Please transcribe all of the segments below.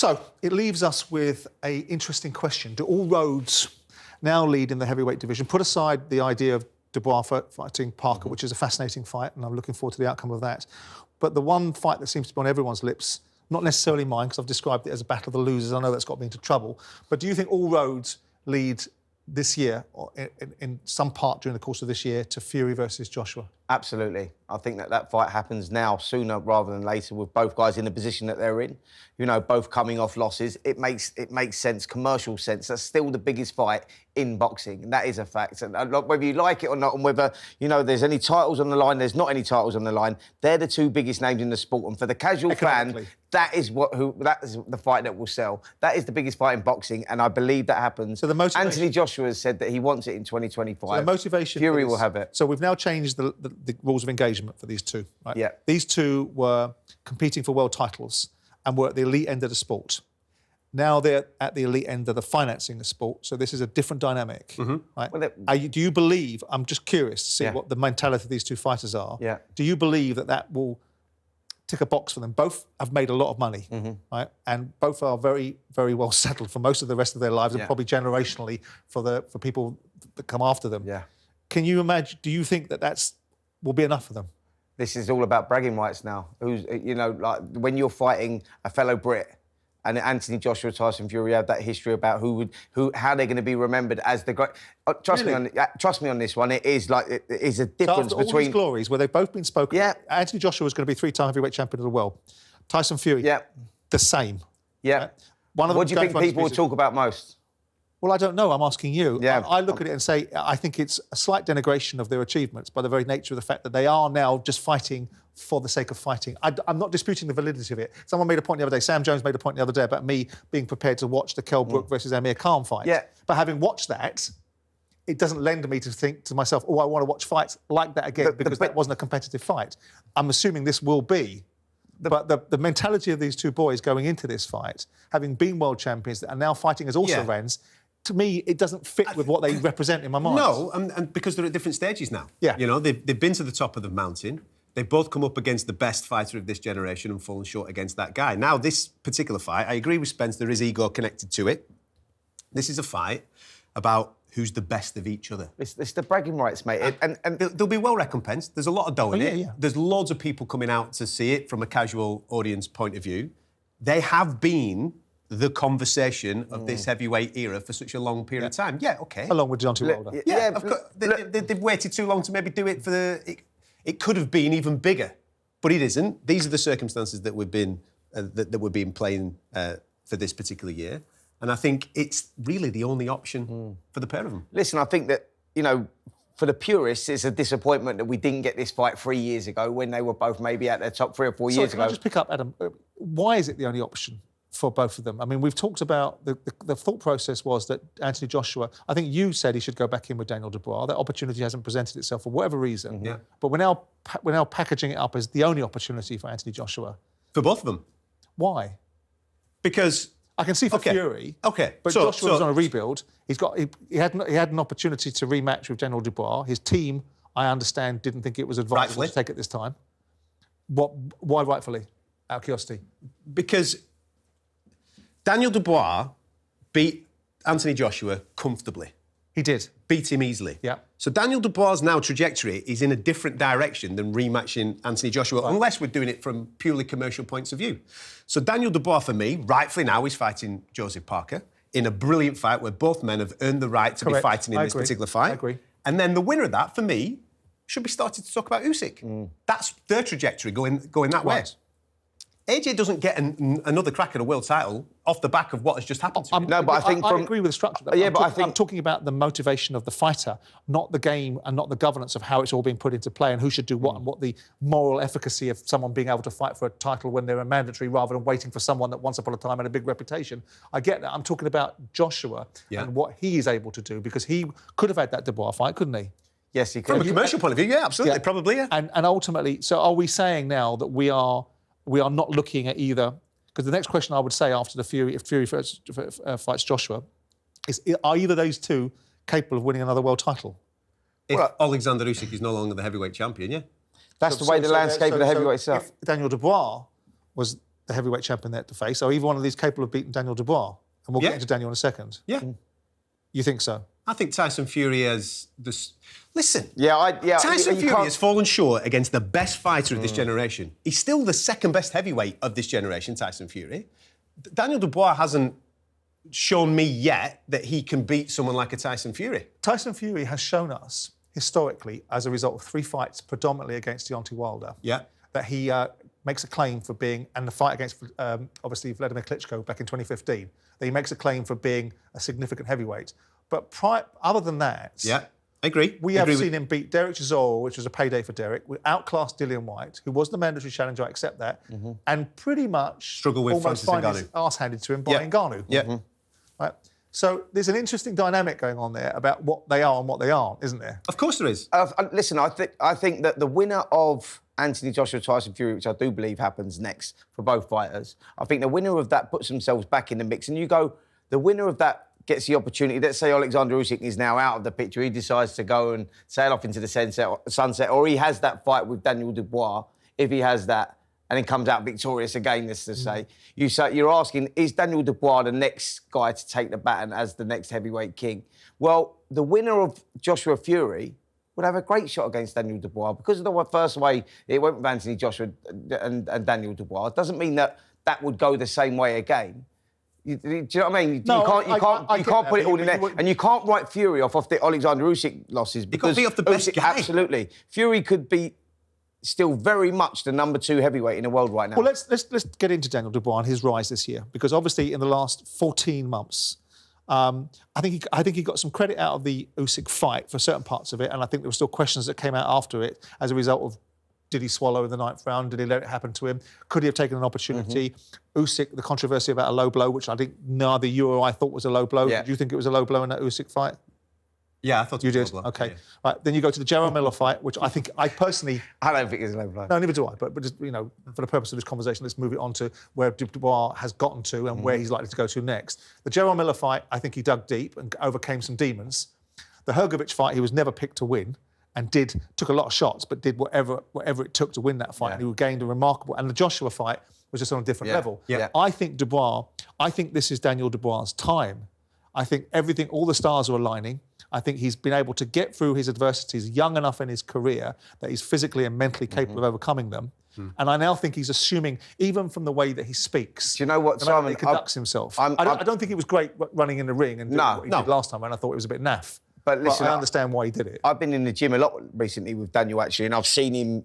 So it leaves us with an interesting question. Do all roads now lead in the heavyweight division? Put aside the idea of Dubois fighting Parker, which is a fascinating fight, and I'm looking forward to the outcome of that. But the one fight that seems to be on everyone's lips, not necessarily mine, because I've described it as a battle of the losers. I know that's got me into trouble. But do you think all roads lead this year, or in some part during the course of this year, to Fury versus Joshua? Absolutely. I think that fight happens now, sooner rather than later, with both guys in the position that they're in. You know, both coming off losses. It makes sense, commercial sense. That's still the biggest fight in boxing, and that is a fact. And whether you like it or not, and whether, you know, there's any titles on the line, there's not any titles on the line, they're the two biggest names in the sport. And for the casual fan, that is the fight that will sell. That is the biggest fight in boxing, and I believe that happens. So the motivation... Anthony Joshua has said that he wants it in 2025. So the motivation... Fury will have it. So we've now changed the rules of engagement for these two, right? Yeah. These two were competing for world titles and were at the elite end of the sport. Now they're at the elite end of the financing the sport, so this is a different dynamic, right? Well, do you believe, I'm just curious to see what the mentality of these two fighters are. Yeah. Do you believe that will tick a box for them? Both have made a lot of money, right? And both are very, very well settled for most of the rest of their lives and probably generationally for people that come after them. Yeah. Can you imagine, do you think that will be enough for them? This is all about bragging rights now. You know, like when you're fighting a fellow Brit, and Anthony Joshua, Tyson Fury have that history about how they're going to be remembered as the great. Trust me on this one. It is a difference between all these glories where they've both been spoken. Yeah. Anthony Joshua was going to be 3-time heavyweight champion of the world. Tyson Fury, the same. Yeah. Right? What do you think people will talk about most? Well, I don't know. I'm asking you. Yeah. I look at it and say I think it's a slight denigration of their achievements by the very nature of the fact that they are now just fighting for the sake of fighting. I'm not disputing the validity of it. Someone made a point the other day, Sam Jones made a point the other day about me being prepared to watch the Kell Brook versus Amir Khan fight. Yeah. But having watched that, it doesn't lend me to think to myself, I want to watch fights like that again because that wasn't a competitive fight. I'm assuming this will be. But the mentality of these two boys going into this fight, having been world champions and now fighting as also-rans, to me, it doesn't fit with what they represent in my mind. No, and because they're at different stages now. Yeah. You know, they've been to the top of the mountain. They've both come up against the best fighter of this generation and fallen short against that guy. Now, this particular fight, I agree with Spence, there is ego connected to it. This is a fight about who's the best of each other. It's the bragging rights, mate. And they'll be well recompensed. There's a lot of dough in it. Yeah. There's loads of people coming out to see it from a casual audience point of view. They have been the conversation of this heavyweight era for such a long period of time. Yeah, OK. Along with Deontay Wilder. Yeah, of course. They've waited too long to maybe do it for the... It could have been even bigger, but it isn't. These are the circumstances that we've been playing for this particular year. And I think it's really the only option for the pair of them. Listen, I think that, you know, for the purists, it's a disappointment that we didn't get this fight 3 years ago when they were both maybe at their top 3 or 4 years ago. Can I just pick up, Adam? Why is it the only option for both of them? I mean, we've talked about the thought process was that Anthony Joshua, I think you said he should go back in with Daniel Dubois. That opportunity hasn't presented itself for whatever reason. Yeah. But we're now packaging it up as the only opportunity for Anthony Joshua. For both of them. Why? Because... I can see for Fury. OK. But Joshua was on a rebuild. He had an opportunity to rematch with Daniel Dubois. His team, I understand, didn't think it was advisable to take it this time. Why rightfully? Out of curiosity. Because Daniel Dubois beat Anthony Joshua comfortably. He did. Beat him easily. Yeah. So Daniel Dubois' now trajectory is in a different direction than rematching Anthony Joshua, unless we're doing it from purely commercial points of view. So Daniel Dubois, for me, rightfully now, is fighting Joseph Parker in a brilliant fight where both men have earned the right to be fighting in this particular fight. I agree. And then the winner of that, for me, should be starting to talk about Usyk. That's their trajectory going that way. AJ doesn't get another crack at a world title off the back of what has just happened to him. No, but I think I agree with the structure. I'm talking about the motivation of the fighter, not the game and not the governance of how it's all being put into play and who should do what and what the moral efficacy of someone being able to fight for a title when they're a mandatory rather than waiting for someone that once upon a time had a big reputation. I get that. I'm talking about Joshua and what he is able to do because he could have had that Dubois fight, couldn't he? Yes, he could. From a commercial point of view, yeah, absolutely, probably, yeah. And ultimately, so are we saying now that we are not looking at either, because the next question I would say after if Fury fights Joshua is, are either of those two capable of winning another world title? If Alexander Usyk is no longer the heavyweight champion, yeah. That's the way the landscape of the heavyweight itself. If Daniel Dubois was the heavyweight champion there to face? Or either one of these capable of beating Daniel Dubois? And we'll get into Daniel in a second. Yeah. You think so? I think Tyson Fury has this. Listen. you Tyson Fury can't- has fallen short against the best fighter of this generation. He's still the second best heavyweight of this generation, Tyson Fury. Daniel Dubois hasn't shown me yet that he can beat someone like a Tyson Fury. Tyson Fury has shown us, historically, as a result of 3 fights, predominantly against Deontay Wilder, that he makes a claim for being, and the fight against, obviously, Vladimir Klitschko back in 2015, that he makes a claim for being a significant heavyweight. But other than that... Yeah, I agree. We have seen him beat Derek Chisora, which was a payday for Derek. We outclassed Dillian White, who was the mandatory challenger, I accept that, and pretty much struggle with almost Francis find his arse handed to him by Ngannou. Yeah. Right? So there's an interesting dynamic going on there about what they are and what they aren't, isn't there? Of course there is. Listen, I think that the winner of Anthony Joshua, Tyson Fury, which I do believe happens next for both fighters, I think the winner of that puts themselves back in the mix. And you go, the winner of that gets the opportunity. Let's say Alexander Usyk is now out of the picture. He decides to go and sail off into the sunset, or he has that fight with Daniel Dubois, if he has that, and then comes out victorious again, let's just say. You're asking, is Daniel Dubois the next guy to take the baton as the next heavyweight king? Well, the winner of Joshua Fury would have a great shot against Daniel Dubois because of the first way it went with Anthony Joshua and Daniel Dubois. It doesn't mean that would go the same way again. Do you know what I mean? No, you can't put it all in there. And you can't write Fury off the Alexander Usyk losses because... He could be off the best guy. Absolutely. Fury could be still very much the number 2 heavyweight in the world right now. Well, let's get into Daniel Dubois and his rise this year, because obviously in the last 14 months, I think he got some credit out of the Usyk fight for certain parts of it, and I think there were still questions that came out after it as a result of, did he swallow in the 9th round? Did he let it happen to him? Could he have taken an opportunity? Usyk, the controversy about a low blow, which I think neither you or I thought was a low blow. Yeah. Did you think it was a low blow in that Usyk fight? Yeah, I thought you it was did. a low blow. Okay. Yeah. Right. Then you go to the Jarrell Miller fight, which I personally... I don't think it's a low blow. No, neither do I. But just, for the purpose of this conversation, let's move it on to where Dubois has gotten to and where he's likely to go to next. The Jarrell Miller fight, I think he dug deep and overcame some demons. The Hrgovic fight, he was never picked to win and took a lot of shots, but did whatever it took to win that fight. And he gained a remarkable... And the Joshua fight was just on a different level. Yeah. I think this is Daniel Dubois' time. I think all the stars are aligning. I think he's been able to get through his adversities young enough in his career that he's physically and mentally capable of overcoming them. And I now think he's assuming, even from the way that he speaks, do you know what, Simon? He conducts himself. I don't think he was great running in the ring and doing what he did last time, and I thought it was a bit naff. But listen, I understand why he did it. I've been in the gym a lot recently with Daniel, actually, and I've seen him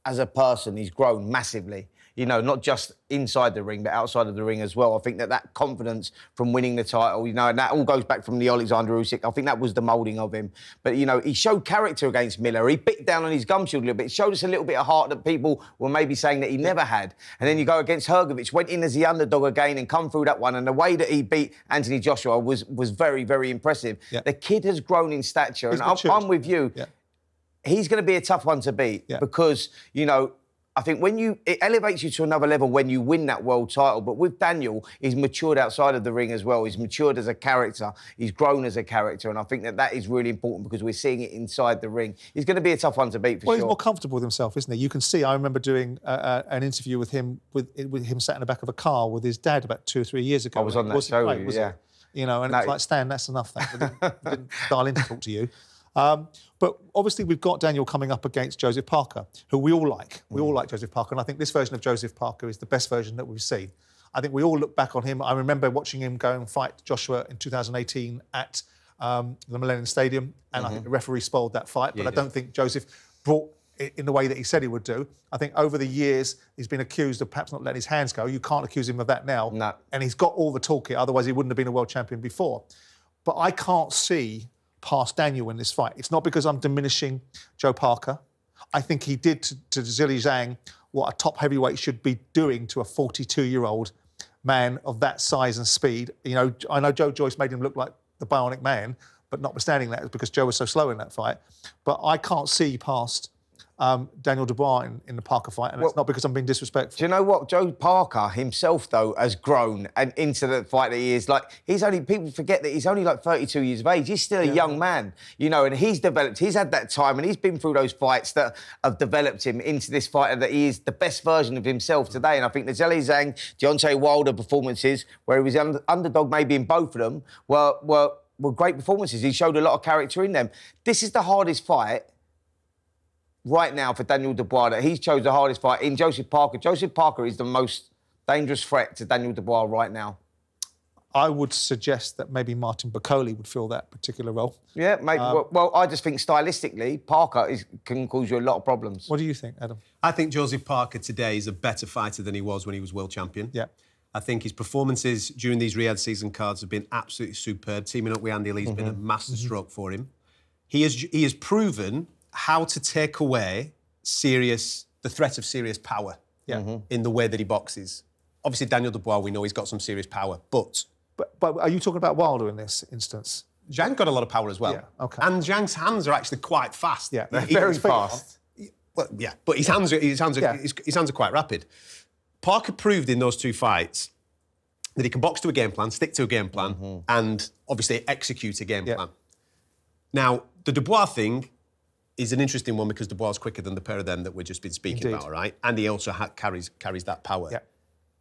as a person. He's grown massively. Not just inside the ring, but outside of the ring as well. I think that confidence from winning the title, and that all goes back from the Alexander Usyk. I think that was the moulding of him. But, he showed character against Miller. He bit down on his gum shield a little bit. It showed us a little bit of heart that people were maybe saying that he never had. And then you go against Hrgovic, went in as the underdog again and come through that one. And the way that he beat Anthony Joshua was very, very impressive. Yeah. The kid has grown in stature. And I'm with you. Yeah. He's going to be a tough one to beat because, I think it elevates you to another level when you win that world title. But with Daniel, he's matured outside of the ring as well. He's matured as a character. He's grown as a character. And I think that is really important because we're seeing it inside the ring. He's going to be a tough one to beat for sure. Well, he's more comfortable with himself, isn't he? You can see, I remember doing an interview with him, with him sat in the back of a car with his dad about 2 or 3 years ago. I was on that show with you, yeah. And it's like, Stan, that's enough. I didn't dial in to talk to you. But obviously we've got Daniel coming up against Joseph Parker, who we all like. We all like Joseph Parker, and I think this version of Joseph Parker is the best version that we've seen. I think we all look back on him. I remember watching him go and fight Joshua in 2018 at the Millennium Stadium, and I think the referee spoiled that fight, but I don't think Joseph brought it in the way that he said he would do. I think over the years, he's been accused of perhaps not letting his hands go. You can't accuse him of that now. No. And he's got all the toolkit, otherwise he wouldn't have been a world champion before. But I can't see past Daniel in this fight. It's not because I'm diminishing Joe Parker. I think he did to Zhilei Zhang what a top heavyweight should be doing to a 42-year-old man of that size and speed. I know Joe Joyce made him look like the Bionic Man, but notwithstanding that, it's because Joe was so slow in that fight. But I can't see past Daniel Dubois in the Parker fight, and it's not because I'm being disrespectful. Do you know what? Joe Parker himself, though, has grown and into the fight that he is. Like, people forget that he's only like 32 years of age. He's still a young man, you know, and he's developed. He's had that time and he's been through those fights that have developed him into this fighter that he is the best version of himself today. And I think the Zhang Zhang, Deontay Wilder performances, where he was underdog maybe in both of them, were great performances. He showed a lot of character in them. This is the hardest fight right now for Daniel Dubois, that he's chose the hardest fight in Joseph Parker. Joseph Parker is the most dangerous threat to Daniel Dubois right now. I would suggest that maybe Martin Bakole would fill that particular role. Yeah, maybe. Well, I just think stylistically, Parker can cause you a lot of problems. What do you think, Adam? I think Joseph Parker today is a better fighter than he was when he was world champion. Yeah. I think his performances during these Riyadh season cards have been absolutely superb. Teaming up with Andy Lee's been a masterstroke for him. He has proven how to take away the threat of serious power in the way that he boxes. Obviously, Daniel Dubois, we know he's got some serious power, but are you talking about Wilder in this instance? Zhang got a lot of power as well. Yeah, okay. And Zhang's hands are actually quite fast. Yeah, they're very fast. Well, yeah, but his hands are quite rapid. Parker proved in those two fights that he can box to a game plan, stick to a game plan, and obviously execute a game plan. Now, the Dubois thing is an interesting one because Dubois is quicker than the pair of them that we've just been speaking about, right? And he also carries that power. Yeah.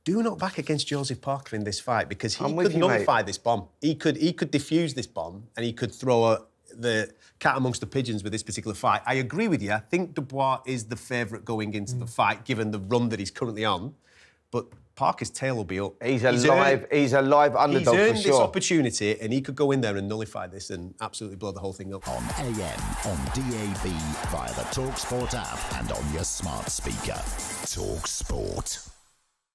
Do not back against Joseph Parker in this fight because he could nullify this bomb. He could defuse this bomb and he could throw the cat amongst the pigeons with this particular fight. I agree with you. I think Dubois is the favourite going into the fight, given the run that he's currently on. But Parker's tail will be up. He's a live underdog for sure. He's earned this opportunity and he could go in there and nullify this and absolutely blow the whole thing up. On AM, on DAB, via the talkSPORT app and on your smart speaker. talkSPORT.